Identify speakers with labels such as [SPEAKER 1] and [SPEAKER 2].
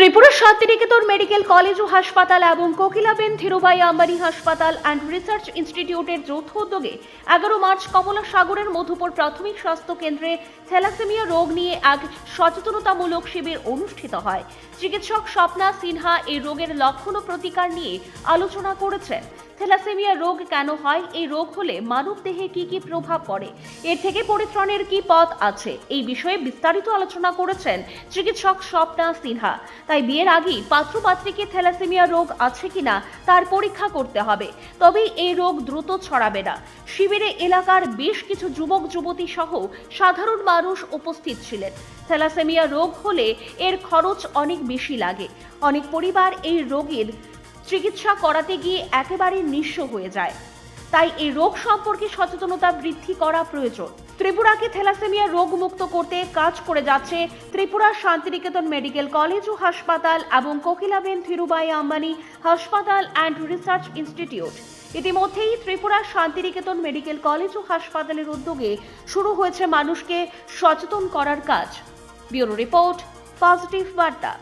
[SPEAKER 1] Tripura Santiniketan medical college ও হাসপাতাল এবং কোকিলাবেন ধীরুভাই আম্বানি হাসপাতাল অ্যান্ড রিসার্চ ইনস্টিটিউটের যৌথ উদ্যোগে 11 মার্চ কমলা সাগরের মধুপুর প্রাথমিক স্বাস্থ্য কেন্দ্রে থ্যালাসেমিয়া রোগ নিয়ে এক সচেতনতামূলক শিবির অনুষ্ঠিত হয়। চিকিৎসক স্বপ্না সিনহা এই রোগের লক্ষণ ও প্রতিকার নিয়ে আলোচনা করেছেন। থ্যালাসেমিয়া রোগ কেন হয়, এই রোগ হলে মানব দেহে কি কি প্রভাব পড়ে, এর থেকে পরিত্রাণের কি পথ আছে, এই বিষয়ে বিস্তারিত আলোচনা করেছেন চিকিৎসক স্বপ্না সিনহা। তাই বিয়ের আগেই পাত্র পাত্রীকে থ্যালাসেমিয়া রোগ আছে কিনা তার পরীক্ষা করতে হবে, তবেই এই রোগ দ্রুত ছড়াবে না। শিবিরে এলাকার বেশ কিছু যুবক যুবতী সহ সাধারণ মানুষ উপস্থিত ছিলেন। থ্যালাসেমিয়া রোগ হলে এর খরচ অনেক বেশি লাগে। অনেক পরিবার এই রোগের চিকিৎসা করাতে গিয়ে একেবারে নিঃস্ব হয়ে যায়। তাই এই রোগ সম্পর্কে সচেতনতা বৃদ্ধি করা প্রয়োজন। ত্রিপুরাকে থ্যালাসেমিয়া রোগ মুক্ত করতে কাজ করে যাচ্ছে ত্রিপুরা শান্তিনিকেতন মেডিকেল কলেজ ও হাসপাতাল এবং কোকিলাবেন ধীরুভাই আম্বানি হাসপাতাল অ্যান্ড রিসার্চ ইনস্টিটিউট। ইতিমধ্যেই ত্রিপুরা শান্তিনিকেতন মেডিকেল কলেজ ও হাসপাতালের উদ্যোগে শুরু হয়েছে মানুষকে সচেতন করার কাজ। ব্যুরো রিপোর্ট, পজিটিভ বার্তা।